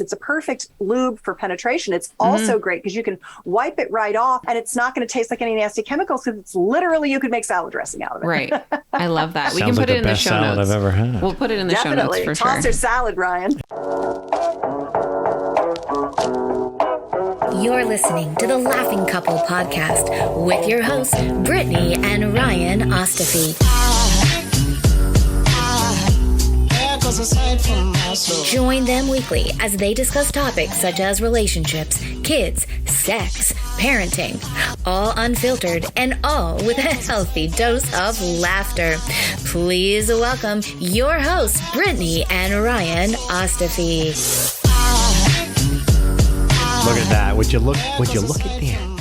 It's a perfect lube for penetration. It's also great because you can wipe it right off and it's not going to taste like any nasty chemicals because it's literally, you could make salad dressing out of it. Right. I love that. We Sounds can put like it in the show salad notes. I've ever had. We'll put it in the show notes for sure. Toss your salad, Ryan. You're listening to the Laughing Couple podcast with your hosts, Brittany and Ryan Ostafy. Join them weekly as they discuss topics such as relationships, kids, sex, parenting, all unfiltered and all with a healthy dose of laughter. Please welcome your hosts, Brittany and Ryan Ostafy. Look at that. Would you look at that?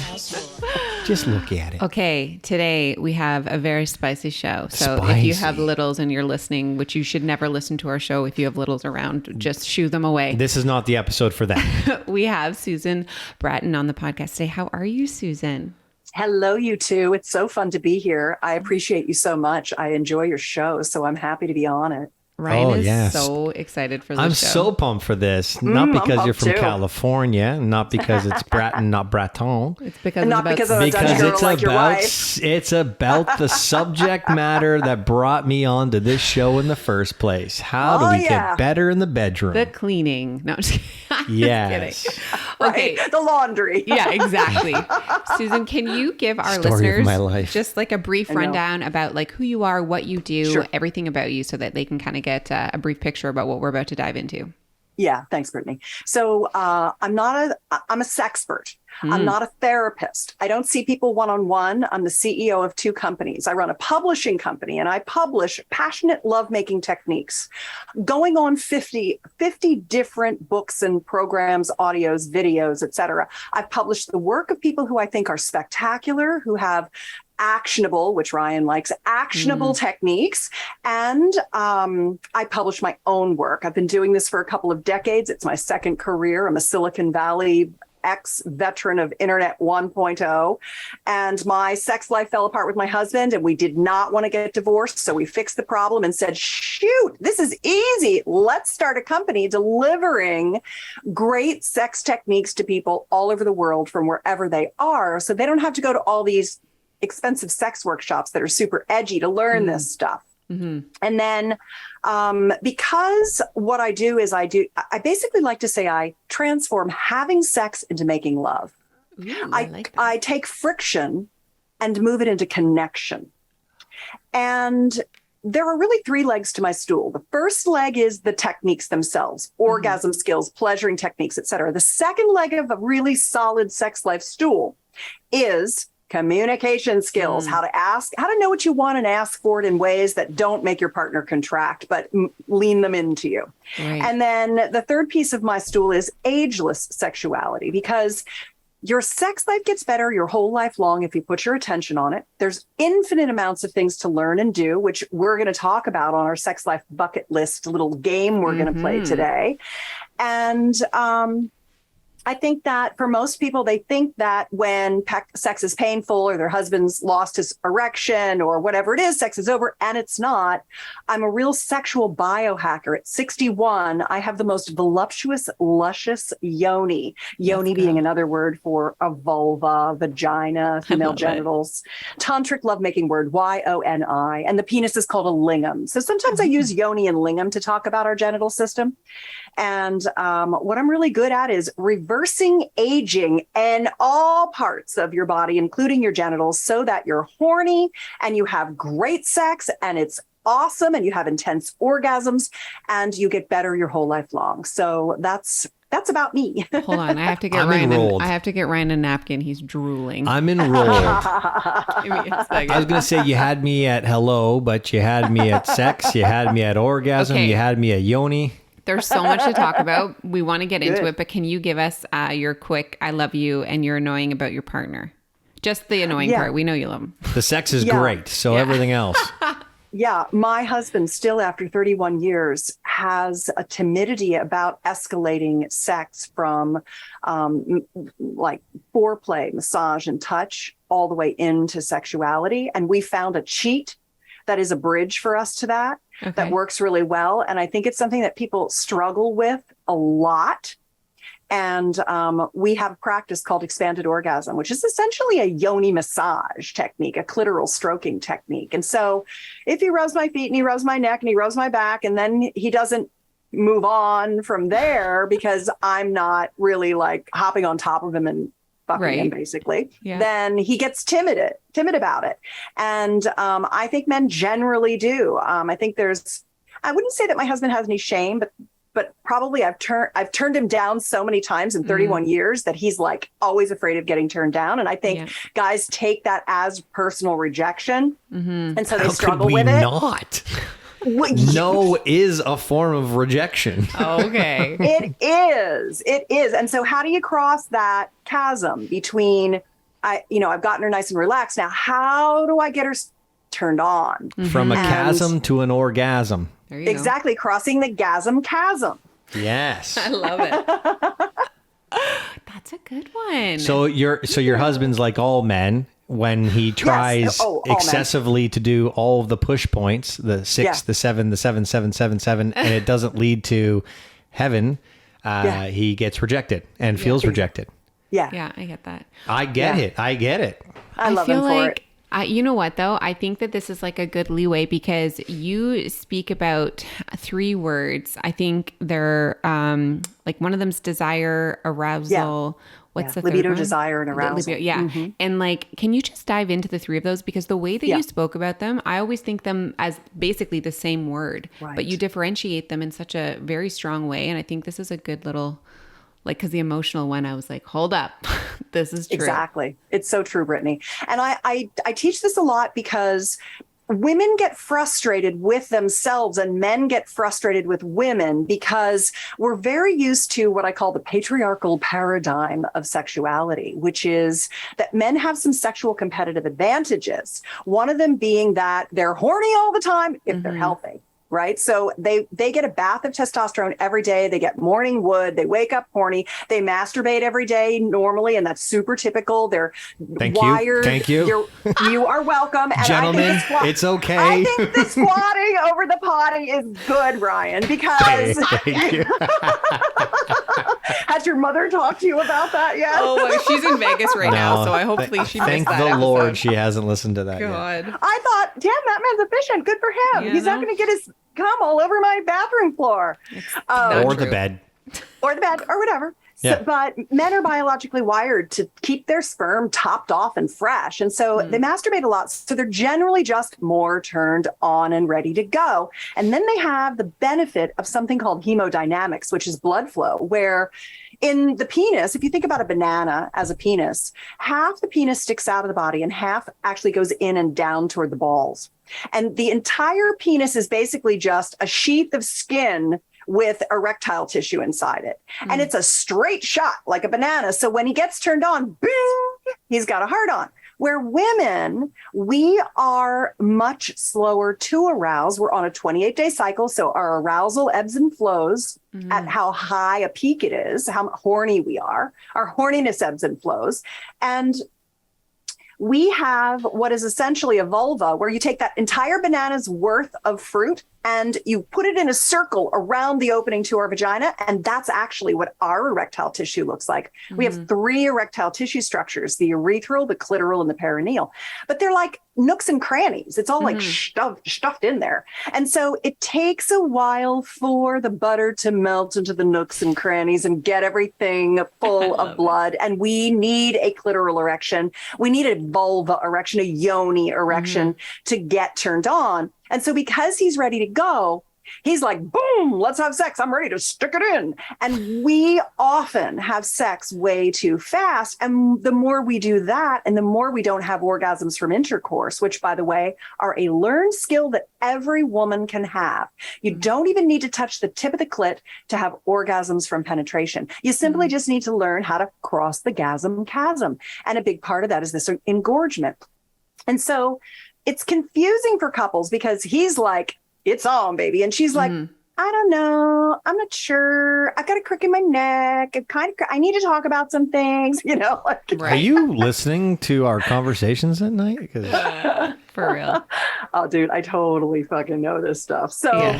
Just look at it. Okay, today we have a very spicy show. So if you have littles and you're listening, which you should never listen to our show if you have littles around, just shoo them away. This is not the episode for that. We have Susan Bratton on the podcast today. How are you, Susan? Hello, you two. It's so fun to be here. I appreciate you so much. I enjoy your show, so I'm happy to be on it. Ryan is so excited for this show. I'm so pumped for this. Not because you're from California, not because it's Bratton, not Bratton. It's because not because of a Dutch girl like your wife. It's about the subject matter that brought me onto this show in the first place. How do we get better in the bedroom? The cleaning. No, I'm just kidding. Yes. Just kidding. Okay. Right. The laundry. Yeah, exactly. Susan, can you give our listeners just like a brief rundown about like who you are, what you do, everything about you so that they can kind of get a brief picture about what we're about to dive into? Yeah, thanks, Brittany. So I'm a sexpert. I'm not a therapist. I don't see people one-on-one. I'm the CEO of 2 companies. I run a publishing company and I publish passionate lovemaking techniques, going on 50 different books and programs, audios, videos, etc. I've published the work of people who I think are spectacular, who have actionable, which Ryan likes, actionable techniques. And I publish my own work. I've been doing this for a couple of decades. It's my second career. I'm a Silicon Valley ex-veteran of Internet 1.0. And my sex life fell apart with my husband and we did not want to get divorced. So we fixed the problem and said, shoot, this is easy. Let's start a company delivering great sex techniques to people all over the world from wherever they are. So they don't have to go to all these expensive sex workshops that are super edgy to learn this stuff. And then because what I do is I basically like to say I transform having sex into making love. Ooh, I take friction and move it into connection. And there are really 3 legs to my stool. The first leg is the techniques themselves, orgasm skills, pleasuring techniques, etc. The second leg of a really solid sex life stool is communication skills, how to know what you want and ask for it in ways that don't make your partner contract, but lean them into you. Right. And then the third piece of my stool is ageless sexuality, because your sex life gets better your whole life long if you put your attention on it. There's infinite amounts of things to learn and do, which we're going to talk about on our sex life bucket list little game we're going to play today. And I think that for most people, they think that when sex is painful or their husband's lost his erection or whatever it is, sex is over, and it's not. I'm a real sexual biohacker. At 61, I have the most voluptuous, luscious yoni. Yoni being another word for a vulva, vagina, female genitals. Tantric lovemaking word, Y-O-N-I. And the penis is called a lingam. So sometimes I use yoni and lingam to talk about our genital system. And what I'm really good at is reversing aging in all parts of your body, including your genitals, so that you're horny and you have great sex and it's awesome and you have intense orgasms and you get better your whole life long. So that's about me. Hold on, I have to get Ryan. I have to get Ryan a napkin. He's drooling. I'm enrolled. I was gonna say you had me at hello, but you had me at sex. You had me at orgasm. You had me at yoni. There's so much to talk about. We want to get into it, but can you give us your quick I love you and you're annoying about your partner? Just the annoying part. We know you love him. The sex is great, so everything else. Yeah, my husband still after 31 years has a timidity about escalating sex from like foreplay, massage and touch all the way into sexuality. And we found a cheat that is a bridge for us to that works really well. And I think it's something that people struggle with a lot And we have a practice called expanded orgasm, which is essentially a yoni massage technique, a clitoral stroking technique. And so if he rubs my feet and he rubs my neck and he rubs my back, and then he doesn't move on from there because I'm not really like hopping on top of him and fucking him, basically, then he gets timid about it. And I think men generally do. I think I wouldn't say that my husband has any shame, but probably I've turned him down so many times in 31 years that he's like always afraid of getting turned down. And I think guys take that as personal rejection. And so they struggle with it. Not? No is a form of rejection. Okay. It is. And so how do you cross that chasm between, I've gotten her nice and relaxed. Now, how do I get her turned on? From a chasm to an orgasm. There you exactly. Go. Crossing the chasm. Yes. I love it. That's a good one. So your husband's like all men. When he tries excessively to do all of the push points, the 6, the 7, the 7, 7, 7, 7, and it doesn't lead to heaven, he gets rejected and feels rejected. Yeah, I get that. I get it. I love him for it. You know what, though? I think that this is like a good leeway because you speak about 3 words. I think they're like one of them's desire, arousal. What's the libido, third one? Desire, and arousal. And like, can you just dive into the 3 of those? Because the way that you spoke about them, I always think them as basically the same word, but you differentiate them in such a very strong way. And I think this is a good little, like, because the emotional one, I was like, hold up, this is true. Exactly. It's so true, Brittany. And I teach this a lot because women get frustrated with themselves and men get frustrated with women because we're very used to what I call the patriarchal paradigm of sexuality, which is that men have some sexual competitive advantages. One of them being that they're horny all the time if they're healthy. Right. So they get a bath of testosterone every day. They get morning wood. They wake up horny. They masturbate every day normally. And that's super typical. They're wired. Thank you. You are welcome. And gentlemen, it's okay. I think the squatting over the potty is good, Ryan, because has your mother talked to you about that yet? Oh, she's in Vegas right now. So hopefully she thank missed that the episode. Lord she hasn't listened to that God. yet. I thought, damn, that man's efficient. Good for him. He's not going to get his cum all over my bathroom floor. Or the bed. Or whatever. Yeah. So, but men are biologically wired to keep their sperm topped off and fresh. And so they masturbate a lot. So they're generally just more turned on and ready to go. And then they have the benefit of something called hemodynamics, which is blood flow, where in the penis, if you think about a banana as a penis, half the penis sticks out of the body and half actually goes in and down toward the balls. And the entire penis is basically just a sheath of skin with erectile tissue inside it. And it's a straight shot like a banana. So when he gets turned on, bing, he's got a hard on. Where women, we are much slower to arouse. We're on a 28-day cycle. So our arousal ebbs and flows at how high a peak it is, how horny we are. Our horniness ebbs and flows. And we have what is essentially a vulva where you take that entire banana's worth of fruit and you put it in a circle around the opening to our vagina. And that's actually what our erectile tissue looks like. We have 3 erectile tissue structures, the urethral, the clitoral, and the perineal. But they're like nooks and crannies. It's all like stuffed in there. And so it takes a while for the butter to melt into the nooks and crannies and get everything full of blood. And we need a clitoral erection. We need a vulva erection, a yoni erection to get turned on. And so because he's ready to go, he's like, boom, let's have sex. I'm ready to stick it in. And we often have sex way too fast. And the more we do that, and the more we don't have orgasms from intercourse, which, by the way, are a learned skill that every woman can have. You don't even need to touch the tip of the clit to have orgasms from penetration. You simply just need to learn how to cross the chasm. And a big part of that is this engorgement. And so it's confusing for couples because he's like, it's on, baby. And she's like, I don't know. I'm not sure. I've got a crick in my neck. I need to talk about some things, you know. Are you listening to our conversations at night? For real. Oh, dude, I totally fucking know this stuff. So,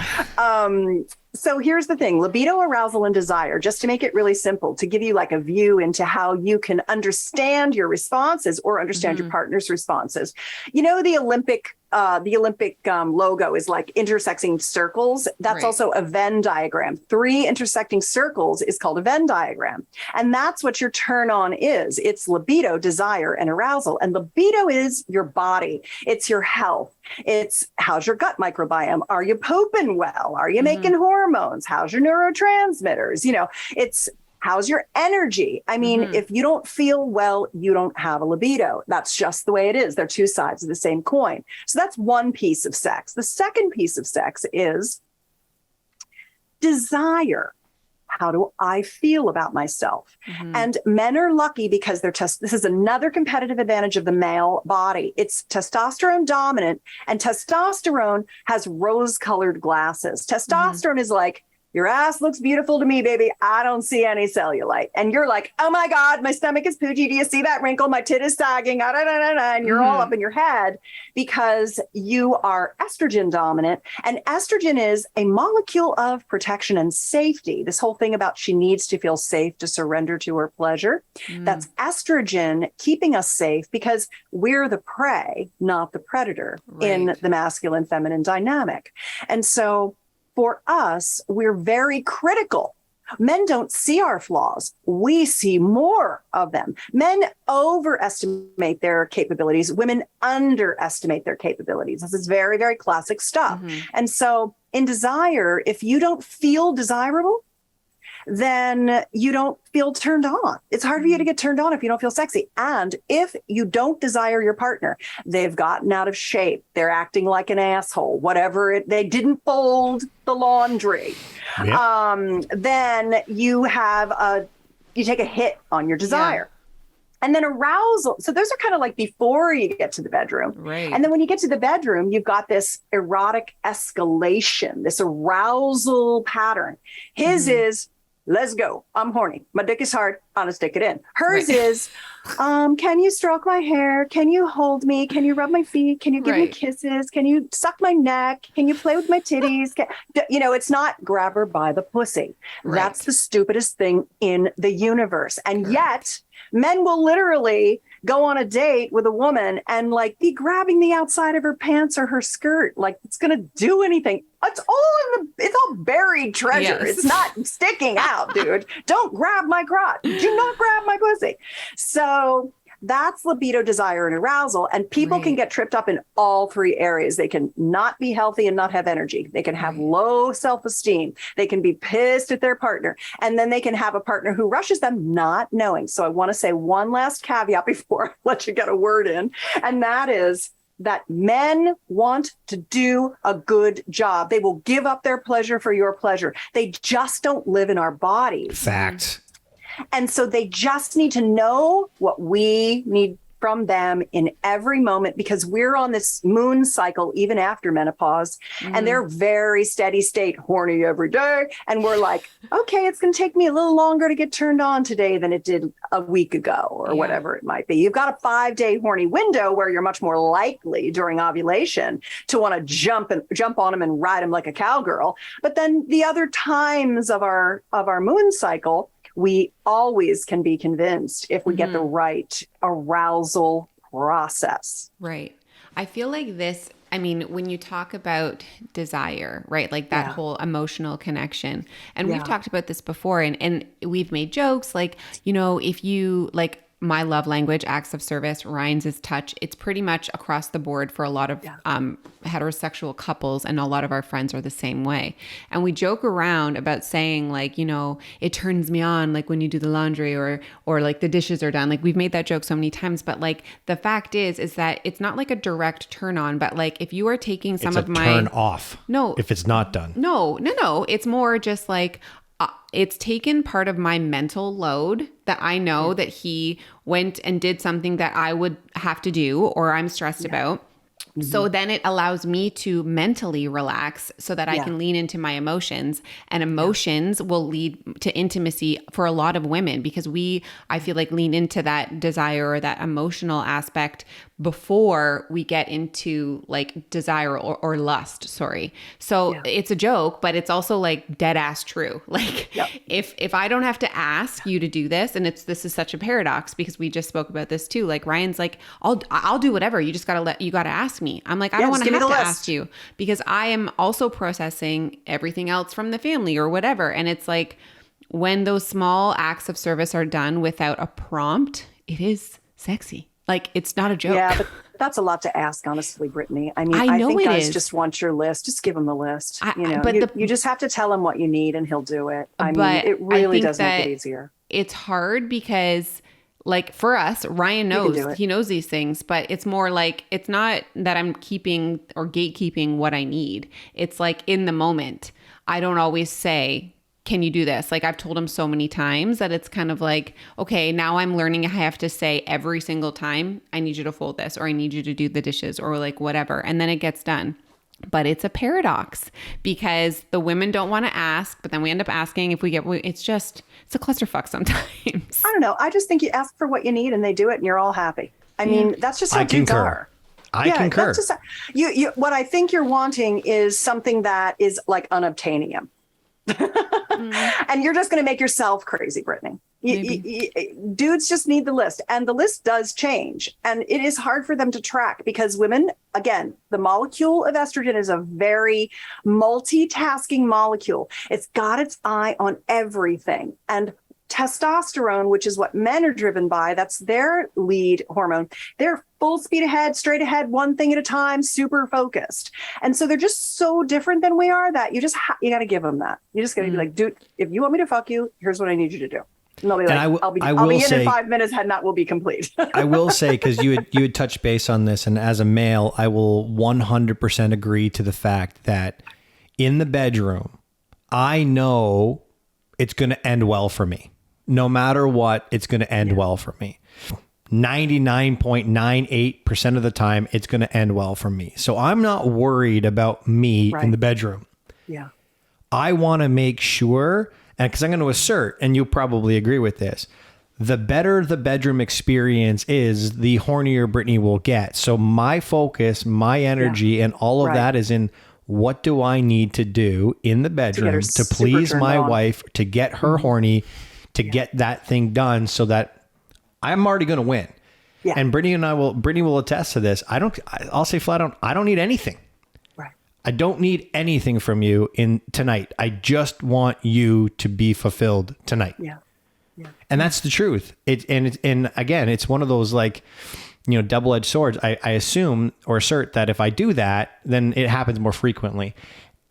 So here's the thing, libido, arousal, and desire, just to make it really simple, to give you like a view into how you can understand your responses or understand your partner's responses. You know, the Olympic logo is like intersecting circles. That's also a Venn diagram. 3 intersecting circles is called a Venn diagram. And that's what your turn on is. It's libido, desire, and arousal. And libido is your body. It's your health. It's how's your gut microbiome? Are you pooping well? Are you making hormones? How's your neurotransmitters? You know, it's how's your energy? I mean, if you don't feel well, you don't have a libido. That's just the way it is. They're 2 sides of the same coin. So that's one piece of sex. The second piece of sex is desire. How do I feel about myself? And men are lucky because this is another competitive advantage of the male body. It's testosterone dominant, and testosterone has rose-colored glasses. Testosterone is like, your ass looks beautiful to me, baby. I don't see any cellulite. And you're like, oh my God, my stomach is poochy. Do you see that wrinkle? My tit is sagging. And you're all up in your head because you are estrogen dominant. And estrogen is a molecule of protection and safety. This whole thing about she needs to feel safe to surrender to her pleasure. That's estrogen keeping us safe because we're the prey, not the predator in the masculine feminine dynamic. And so for us, we're very critical. Men don't see our flaws. We see more of them. Men overestimate their capabilities. Women underestimate their capabilities. This is very, very classic stuff. And so in desire, if you don't feel desirable, then you don't feel turned on. It's hard for you to get turned on if you don't feel sexy. And if you don't desire your partner, they've gotten out of shape, they're acting like an asshole, they didn't fold the laundry. Then you take a hit on your desire. And then arousal. So those are kind of like before you get to the bedroom. Right. And then when you get to the bedroom, you've got this erotic escalation, this arousal pattern. His is, let's go. I'm horny. My dick is hard. I'm gonna stick it in. Hers is, can you stroke my hair? Can you hold me? Can you rub my feet? Can you give me kisses? Can you suck my neck? Can you play with my titties? It's not grab her by the pussy. That's the stupidest thing in the universe. And yet men will literally go on a date with a woman and like be grabbing the outside of her pants or her skirt. Like it's going to do anything. It's all buried treasure. It's not sticking out, dude. Don't grab my crotch. Do not grab my pussy. So that's libido, desire, and arousal. And people can get tripped up in all 3 areas. They can not be healthy and not have energy. They can have low self-esteem. They can be pissed at their partner. And then they can have a partner who rushes them not knowing. So I want to say one last caveat before I let you get a word in. And that is that men want to do a good job. They will give up their pleasure for your pleasure. They just don't live in our bodies. Fact. And so they just need to know what we need from them in every moment, because we're on this moon cycle even after menopause, and they're very steady state, horny every day. And we're like, okay, it's going to take me a little longer to get turned on today than it did a week ago or whatever it might be. You've got a 5-day horny window where you're much more likely during ovulation to want to jump on them and ride them like a cowgirl. But then the other times of our moon cycle, we always can be convinced if we get the right arousal process. Right. I feel like this, I mean, when you talk about desire, right? Like that whole emotional connection. And we've talked about this before, and we've made jokes like, if you like, my love language, acts of service, Ryan's is touch. It's pretty much across the board for a lot of heterosexual couples, and a lot of our friends are the same way. And we joke around about saying like, it turns me on like when you do the laundry or like the dishes are done. Like we've made that joke so many times, but like the fact is that it's not like a direct turn on, but like if you are taking some of my turn off. No, if it's not done. No. It's more just like, it's taken part of my mental load that I know that he went and did something that I would have to do or I'm stressed about. So then it allows me to mentally relax so that I can lean into my emotions, and emotions will lead to intimacy for a lot of women, because I feel like, lean into that desire or that emotional aspect before we get into like desire or lust. Sorry. So it's a joke, but it's also like dead ass true. Like if I don't have to ask you to do this, and this is such a paradox, because we just spoke about this too. Like Ryan's like, I'll do whatever. You just gotta ask me. I'm like, I don't want to have to ask you, because I am also processing everything else from the family or whatever. And it's like, when those small acts of service are done without a prompt, it is sexy. Like, it's not a joke. Yeah, but that's a lot to ask, honestly, Brittany. I mean, I know think it guys is. just want your list. Just give him the list. But you just have to tell him what you need and he'll do it. I mean, it really does make it easier. It's hard because, like, for us, Ryan knows, he knows these things, but it's more like, it's not that I'm keeping or gatekeeping what I need. It's like, in the moment, I don't always say, can you do this? Like, I've told him so many times that it's kind of like, okay, now I'm learning I have to say every single time, I need you to fold this, or I need you to do the dishes, or like whatever. And then it gets done. But it's a paradox, because the women don't want to ask, but then we end up asking it's a clusterfuck sometimes. I don't know. I just think you ask for what you need and they do it and you're all happy. I mean, that's just how dudes are. I concur. What I think you're wanting is something that is like unobtainium. And you're just going to make yourself crazy, Brittany. Dudes just need the list, and the list does change, and it is hard for them to track, because women, again, the molecule of estrogen is a very multitasking molecule. It's got its eye on everything. And testosterone, which is what men are driven by, that's their lead hormone. They're full speed ahead, straight ahead, one thing at a time, super focused. And so they're just so different than we are that you got to give them that. You just got to be like, dude, if you want me to fuck you, here's what I need you to do. And they'll be like, I'll be in 5 minutes, and that will be complete. I will say, because you had touched base on this, and as a male, I will 100% agree to the fact that in the bedroom, I know it's going to end well for me. No matter what, it's going to end well for me. 99.98% of the time, it's going to end well for me. So I'm not worried about me in the bedroom. Yeah. I want to make sure, and because I'm going to assert, and you'll probably agree with this, the better the bedroom experience is, the hornier Brittany will get. So my focus, my energy, and all of that is in, what do I need to do in the bedroom to please my wife, to get her horny, to get that thing done, so that I'm already going to win. Yeah. And Brittany will attest to this. I'll say flat out, I don't need anything. Right. I don't need anything from you in tonight. I just want you to be fulfilled tonight. Yeah. Yeah. And that's the truth. And again, it's one of those, like, double-edged swords. I assume or assert that if I do that, then it happens more frequently.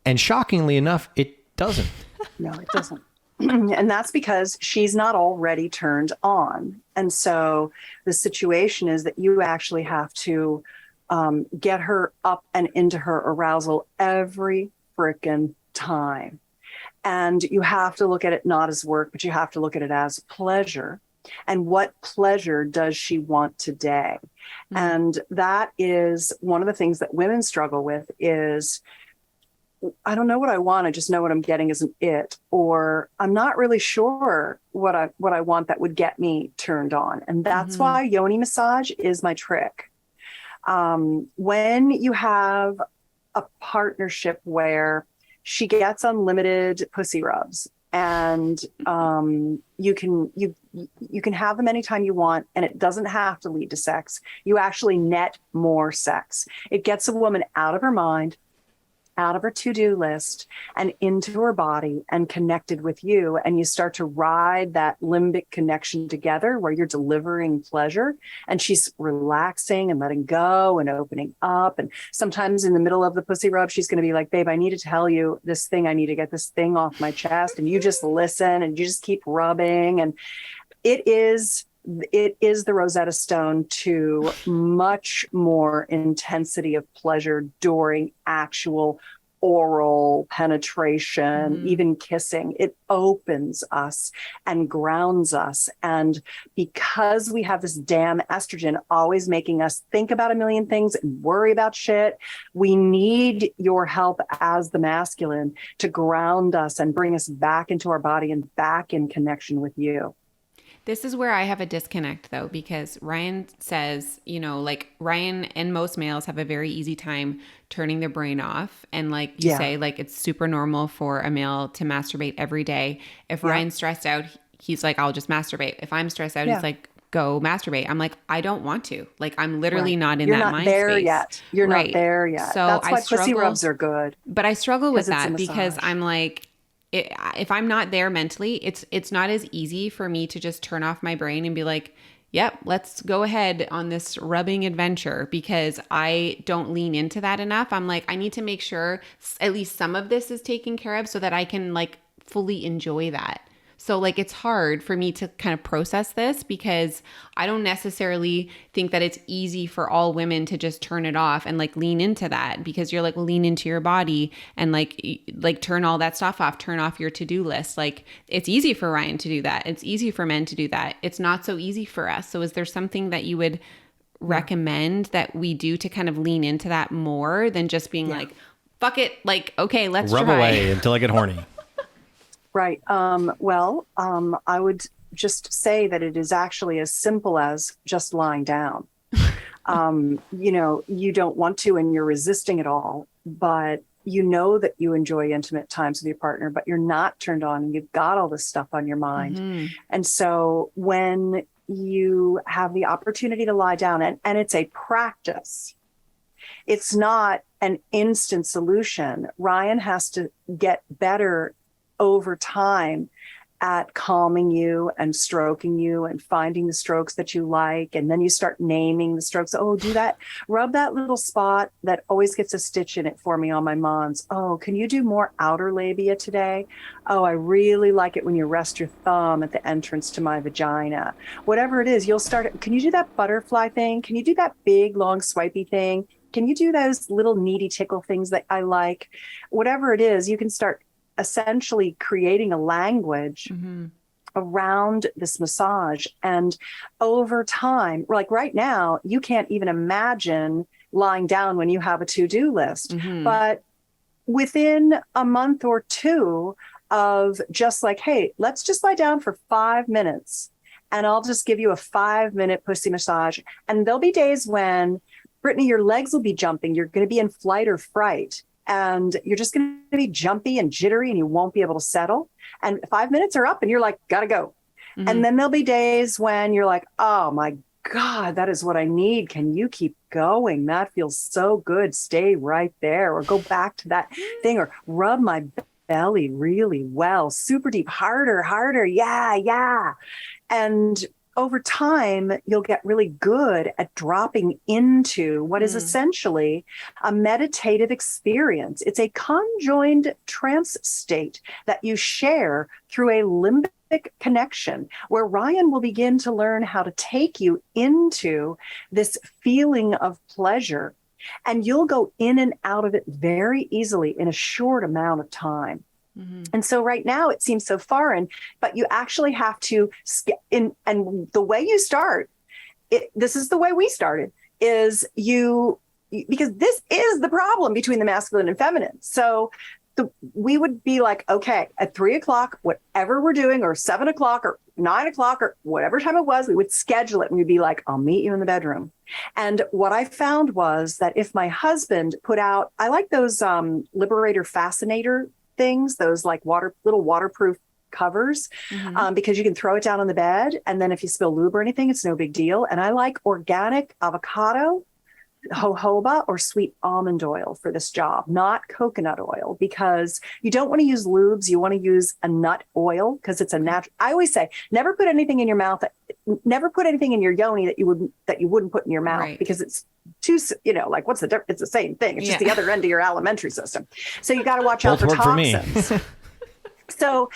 And shockingly enough, it doesn't. No, it doesn't. And that's because she's not already turned on. And so the situation is that you actually have to get her up and into her arousal every frickin' time. And you have to look at it not as work, but you have to look at it as pleasure. And what pleasure does she want today? Mm-hmm. And that is one of the things that women struggle with is, I don't know what I want. I just know what I'm getting isn't it. Or I'm not really sure what I want that would get me turned on. And that's why yoni massage is my trick. When you have a partnership where she gets unlimited pussy rubs, and you can have them anytime you want, and it doesn't have to lead to sex. You actually net more sex. It gets a woman out of her mind, out of her to-do list, and into her body, and connected with you. And you start to ride that limbic connection together, where you're delivering pleasure and she's relaxing and letting go and opening up. And sometimes in the middle of the pussy rub, she's going to be like, babe, I need to tell you this thing. I need to get this thing off my chest. And you just listen and you just keep rubbing. And it is the Rosetta Stone to much more intensity of pleasure during actual oral penetration, even kissing. It opens us and grounds us. And because we have this damn estrogen always making us think about a million things and worry about shit, we need your help as the masculine to ground us and bring us back into our body and back in connection with you. This is where I have a disconnect, though, because Ryan says, you know, like Ryan and most males have a very easy time turning their brain off. And like you say, like it's super normal for a male to masturbate every day. If Ryan's stressed out, he's like, I'll just masturbate. If I'm stressed out, he's like, go masturbate. I'm like, I don't want to. Like, I'm literally not in that mind space. You're not there yet. So that's why pussy rubs are good. But I struggle with that because I'm like, if I'm not there mentally, it's not as easy for me to just turn off my brain and be like, yep, let's go ahead on this rubbing adventure, because I don't lean into that enough. I'm like, I need to make sure at least some of this is taken care of so that I can like fully enjoy that. So like it's hard for me to kind of process this because I don't necessarily think that it's easy for all women to just turn it off and like lean into that, because you're like, lean into your body and like turn all that stuff off, turn off your to-do list. Like it's easy for Ryan to do that. It's easy for men to do that. It's not so easy for us. So is there something that you would recommend that we do to kind of lean into that more than just being like, fuck it. Like, okay, let's rub try. away until I get horny. Right. I would just say that it is actually as simple as just lying down. You know, you don't want to and you're resisting it all, but you know that you enjoy intimate times with your partner, but you're not turned on and you've got all this stuff on your mind. Mm-hmm. And so when you have the opportunity to lie down, and it's a practice, it's not an instant solution. Ryan has to get better over time at calming you and stroking you and finding the strokes that you like. And then you start naming the strokes. Oh, do that. Rub that little spot that always gets a stitch in it for me on my mons. Oh, can you do more outer labia today? Oh, I really like it when you rest your thumb at the entrance to my vagina. Whatever it is, you'll start. Can you do that butterfly thing? Can you do that big, long, swipey thing? Can you do those little needy tickle things that I like? Whatever it is, you can start essentially creating a language around this massage. And over time, like right now, you can't even imagine lying down when you have a to-do list. But within a month or two of just like, hey, let's just lie down for 5 minutes and I'll just give you a 5-minute pussy massage. And there'll be days when, Brittany, your legs will be jumping. You're going to be in flight or fright. And you're just going to be jumpy and jittery and you won't be able to settle. And 5 minutes are up and you're like, gotta go. And then there'll be days when you're like, oh my God, that is what I need. Can you keep going? That feels so good. Stay right there, or go back to that thing, or rub my belly really well, super deep, harder. Yeah. And over time, you'll get really good at dropping into what is essentially a meditative experience. It's a conjoined trance state that you share through a limbic connection, where Ryan will begin to learn how to take you into this feeling of pleasure, and you'll go in and out of it very easily in a short amount of time. And so right now it seems so foreign, but you actually have to, and the way you start, this is the way we started, is because this is the problem between the masculine and feminine. So we would be like, okay, at 3:00, whatever we're doing, or 7:00 or 9:00 or whatever time it was, we would schedule it and we'd be like, I'll meet you in the bedroom. And what I found was that if my husband put out, I like those Liberator Fascinator things, those like little waterproof covers, because you can throw it down on the bed. And then if you spill lube or anything, it's no big deal. And I like organic avocado, jojoba, or sweet almond oil for this job, not coconut oil, because you don't want to use lubes. You want to use a nut oil because it's a natural. I always say, never put anything in your mouth, never put anything in your yoni that you wouldn't put in your mouth, because it's too, like, what's the difference? It's the same thing. It's just the other end of your alimentary system. So you got to watch out for toxins. So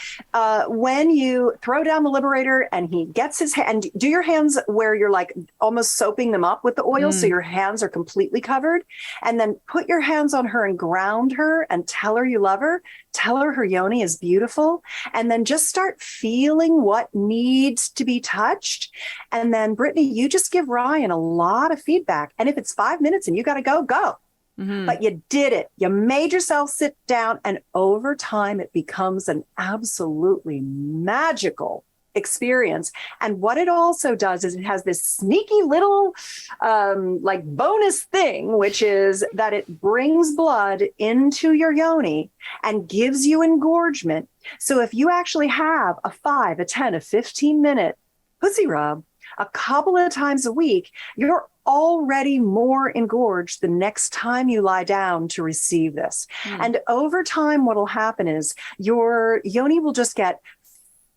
when you throw down the liberator and he gets his hand, do your hands where you're like almost soaping them up with the oil. So your hands are completely covered, and then put your hands on her and ground her and tell her you love her. Tell her her yoni is beautiful. And then just start feeling what needs to be touched. And then Brittany, you just give Ryan a lot of feedback. And if it's 5 minutes and you got to go, go. Mm-hmm. But you did it. You made yourself sit down, and over time it becomes an absolutely magical experience. And what it also does is it has this sneaky little like bonus thing, which is that it brings blood into your yoni and gives you engorgement. So if you actually have a 5, a 10, a 15-minute pussy rub a couple of times a week, you're already more engorged the next time you lie down to receive this. And over time, what will happen is your yoni will just get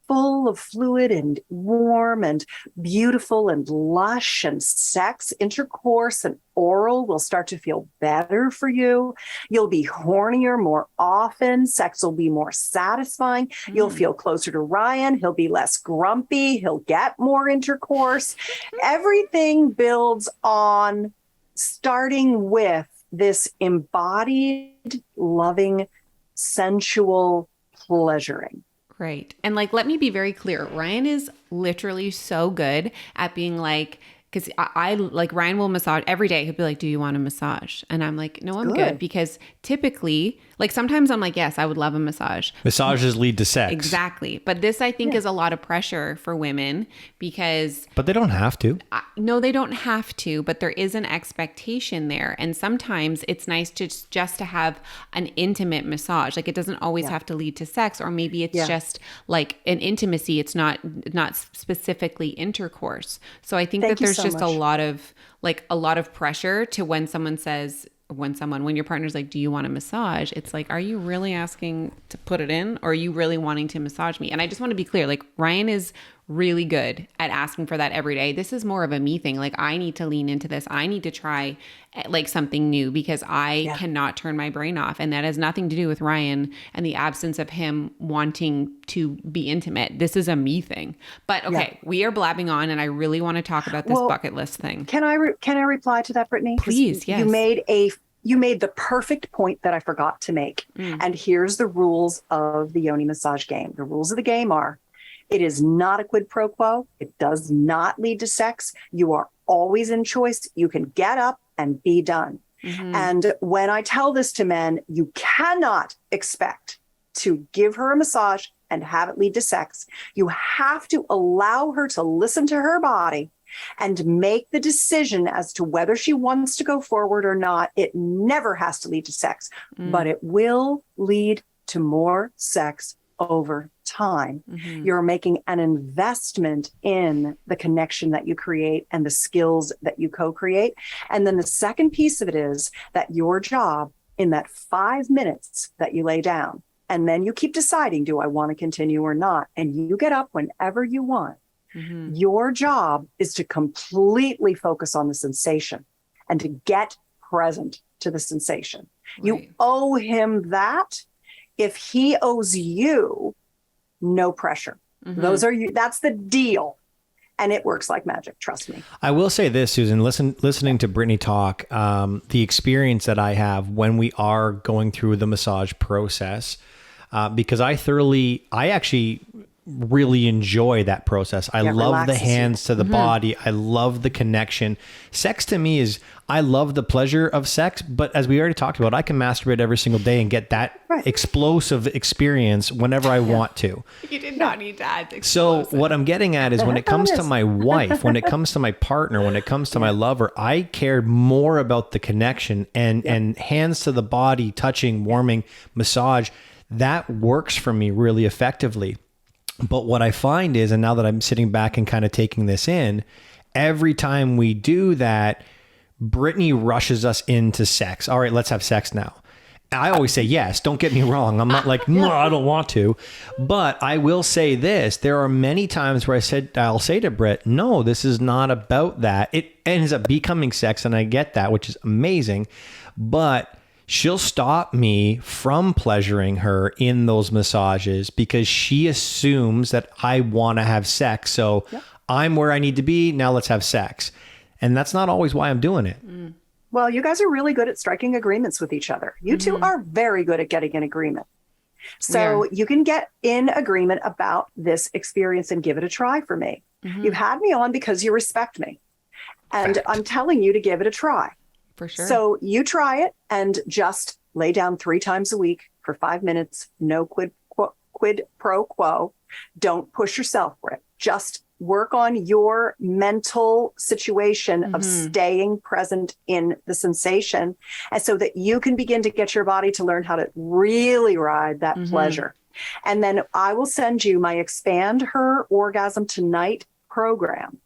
full of fluid and warm and beautiful and lush, and sex, intercourse, and oral will start to feel better for you. You'll be hornier more often. Sex will be more satisfying. You'll feel closer to Ryan. He'll be less grumpy. He'll get more intercourse. Everything builds on starting with this embodied, loving, sensual pleasuring. Right. And like, let me be very clear. Ryan is literally so good at being like, because I like Ryan will massage every day. He'll be like, do you want a massage? And I'm like, no, I'm good. Because typically, like sometimes I'm like, yes, I would love a massage. Massages lead to sex. Exactly. But this, I think, is a lot of pressure for women because... But they don't have to. No, they don't have to. But there is an expectation there. And sometimes it's nice to just to have an intimate massage. Like it doesn't always have to lead to sex. Or maybe it's just like an intimacy. It's not specifically intercourse. So I think that there's just a lot of pressure to when your partner's like, do you want a massage? It's like, are you really asking to put it in, or are you really wanting to massage me? And I just want to be clear, like Ryan is really good at asking for that every day. This is more of a me thing. Like I need to lean into this. I need to try like something new because I cannot turn my brain off. And that has nothing to do with Ryan and the absence of him wanting to be intimate. This is a me thing. But okay, we are blabbing on, and I really want to talk about this bucket list thing. Can I reply to that, Brittany? Please, yes. You made the perfect point that I forgot to make. And here's the rules of the yoni massage game. The rules of the game are: it is not a quid pro quo. It does not lead to sex. You are always in choice. You can get up and be done. And when I tell this to men, you cannot expect to give her a massage and have it lead to sex. You have to allow her to listen to her body and make the decision as to whether she wants to go forward or not. It never has to lead to sex, but it will lead to more sex over time. You're making an investment in the connection that you create and the skills that you co-create. And then the second piece of it is that your job in that 5 minutes that you lay down, and then you keep deciding, do I want to continue or not? And you get up whenever you want. Your job is to completely focus on the sensation and to get present to the sensation. Right. You owe him that. If he owes you, no pressure. Those are you. That's the deal. And it works like magic. Trust me. I will say this, Susan, listening to Brittany talk, the experience that I have when we are going through the massage process, because I actually really enjoy that process. I love the hands to the body. I love the connection. Sex to me is, I love the pleasure of sex, but as we already talked about, I can masturbate every single day and get that explosive experience whenever I want to. You did not need to add explosive. So what I'm getting at is when it comes to my wife, when it comes to my partner, when it comes to my lover, I care more about the connection and hands to the body, touching, warming, massage. That works for me really effectively. But what I find is, and now that I'm sitting back and kind of taking this in, every time we do that, Brittany rushes us into sex. All right, let's have sex now. I always say yes. Don't get me wrong. I'm not like, no, I don't want to. But I will say this. There are many times where I'll say to Britt, no, this is not about that. It ends up becoming sex, and I get that, which is amazing. But she'll stop me from pleasuring her in those massages because she assumes that I want to have sex. So I'm where I need to be. Now let's have sex. And that's not always why I'm doing it. Well, you guys are really good at striking agreements with each other. You two are very good at getting an agreement. So you can get in agreement about this experience and give it a try for me. You've had me on because you respect me. And I'm telling you to give it a try. For sure. So you try it and just lay down 3 times a week for 5 minutes. No quid pro quo. Don't push yourself for it. Just work on your mental situation of staying present in the sensation, and so that you can begin to get your body to learn how to really ride that pleasure. And then I will send you my Expand Her Orgasm Tonight program.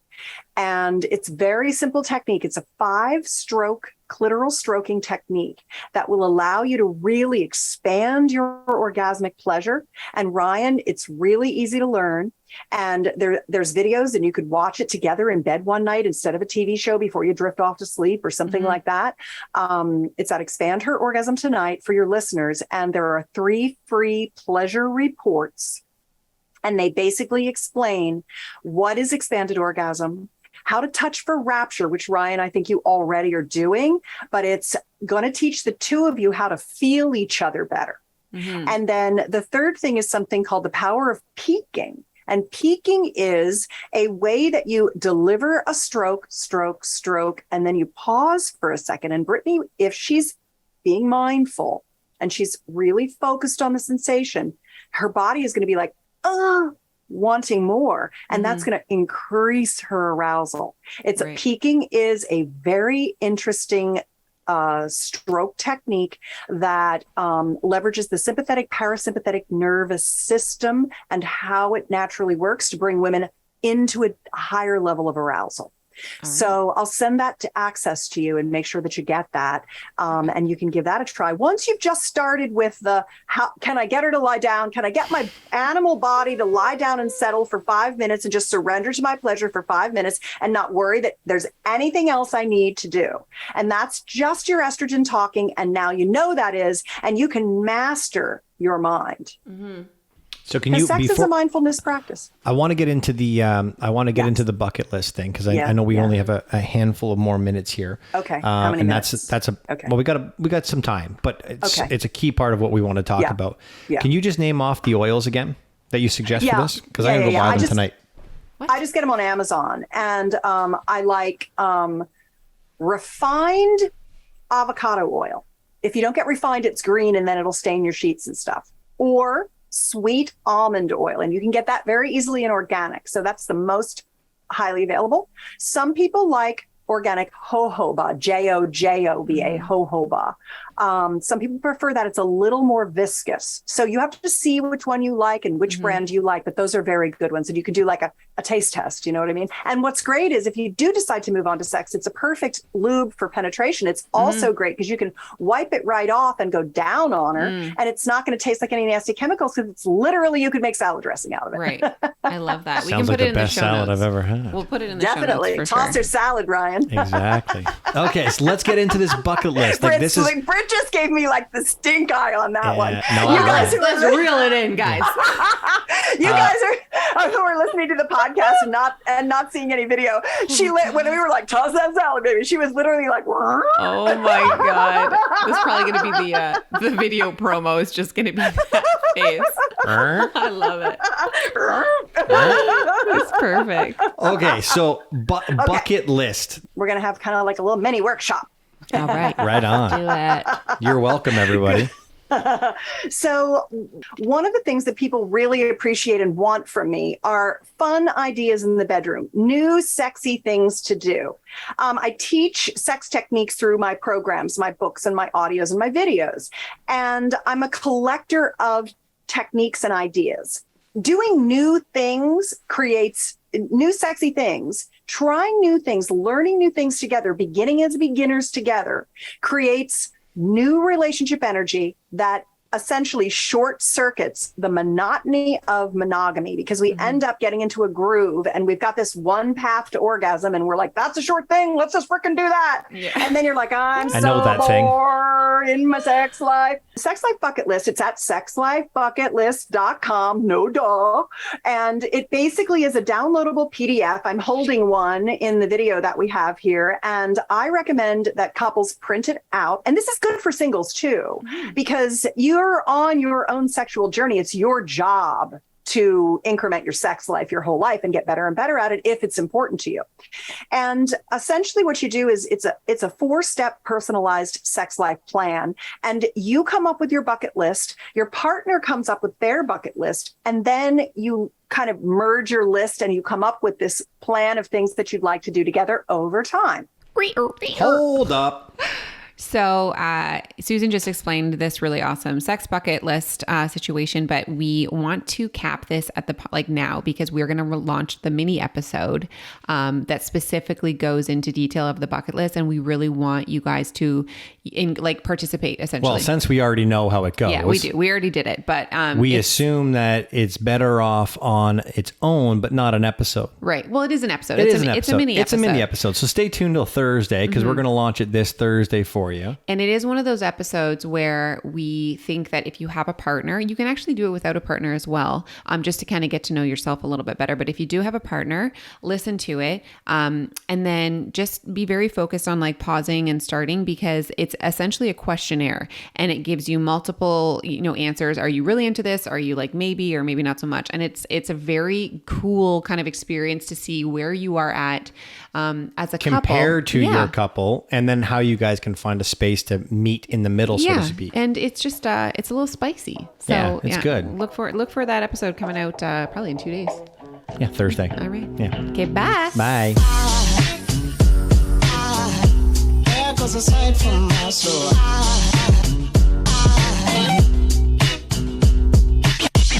And it's very simple technique. It's a 5-stroke clitoral stroking technique that will allow you to really expand your orgasmic pleasure. And Ryan, it's really easy to learn. And there's videos, and you could watch it together in bed one night instead of a TV show before you drift off to sleep or something like that. It's at Expand Her Orgasm Tonight for your listeners. And there are 3 free pleasure reports. And they basically explain what is expanded orgasm, how to touch for rapture, which Ryan, I think you already are doing, but it's going to teach the 2 of you how to feel each other better. And then the third thing is something called the power of peaking. And peaking is a way that you deliver a stroke, and then you pause for a second. And Brittany, if she's being mindful and she's really focused on the sensation, her body is going to be like, wanting more. And that's going to increase her arousal. Peaking is a very interesting stroke technique that leverages the sympathetic parasympathetic nervous system and how it naturally works to bring women into a higher level of arousal. So I'll send that to access to you and make sure that you get that. And you can give that a try. Once you've just started with how can I get her to lie down? Can I get my animal body to lie down and settle for 5 minutes and just surrender to my pleasure for 5 minutes and not worry that there's anything else I need to do? And that's just your estrogen talking. And now you know that is, and you can master your mind. So can you? Sex is a mindfulness practice. I want to get into the into the bucket list thing because I know we only have a handful of more minutes here. Okay. How many minutes? That's well, we got some time, but it's a key part of what we want to talk about. Yeah. Can you just name off the oils again that you suggest for this? Because I'm gonna go buy them tonight. I just get them on Amazon, and I like refined avocado oil. If you don't get refined, it's green, and then it'll stain your sheets and stuff. Or sweet almond oil, and you can get that very easily in organic. So that's the most highly available. Some people like organic jojoba, Jojoba, jojoba. Some people prefer that. It's a little more viscous. So you have to see which one you like and which brand you like, but those are very good ones. And you can do like a taste test, you know what I mean? And what's great is if you do decide to move on to sex, it's a perfect lube for penetration. It's also great because you can wipe it right off and go down on her, and it's not going to taste like any nasty chemicals because it's literally, you could make salad dressing out of it. Right. I love that. Sounds like the best salad I've ever had. We'll put it in the Definitely. show notes for Toss her salad, Ryan. Exactly. Okay, so let's get into this bucket list. Like this is Britt just gave me like the stink eye on that one. No, you guys let's reel it in, guys. You guys who are listening to the podcast and not seeing any video. When we were like, toss that salad, baby, she was literally like, oh my God. This is probably going to be the video promo is just going to be that face. I love it. It's perfect. Okay, so bucket list. We're going to have kind of like a little mini workshop. All right. Right on. Do it. You're welcome, everybody. So one of the things that people really appreciate and want from me are fun ideas in the bedroom, new sexy things to do. I teach sex techniques through my programs, my books and my audios and my videos. And I'm a collector of techniques and ideas. Doing new things creates new sexy things. Trying new things, learning new things together, beginning as beginners together creates new relationship energy that essentially short circuits the monotony of monogamy, because we end up getting into a groove and we've got this one path to orgasm and we're like, that's a short thing. Let's just freaking do that. Yeah. And then you're like, I know that bored in my sex life. Sex Life Bucket List. It's at sexlifebucketlist.com. No duh. And it basically is a downloadable PDF. I'm holding one in the video that we have here. And I recommend that couples print it out. And this is good for singles too, because you're on your own sexual journey. It's your job to increment your sex life your whole life and get better and better at it if it's important to you. And essentially what you do is it's a 4-step personalized sex life plan. And you come up with your bucket list, your partner comes up with their bucket list, and then you kind of merge your list and you come up with this plan of things that you'd like to do together over time. Hold up. So Susan just explained this really awesome sex bucket list situation, but we want to cap this at the now, because we're going to launch the mini episode that specifically goes into detail of the bucket list, and we really want you guys to participate essentially. Well, since we already know how it goes, yeah, we do. We already did it, but we assume that it's better off on its own, but not an episode. Right. Well, it is an episode. It's a mini episode. It's a mini episode. So stay tuned till Thursday, because we're going to launch it this Thursday for you. And it is one of those episodes where we think that if you have a partner, you can actually do it without a partner as well, just to kind of get to know yourself a little bit better. But if you do have a partner, listen to it, and then just be very focused on pausing and starting, because it's essentially a questionnaire and it gives you multiple, answers. Are you really into this? Are you maybe or maybe not so much? And it's a very cool kind of experience to see where you are at as a couple. Compared to your couple, and then how you guys can find a space to meet in the middle, so to speak. And it's just it's a little spicy. So it's good. Look for that episode coming out probably in 2 days. Yeah, Thursday. All right. Yeah. Okay, bye. Bye. There goes a sight from my soul.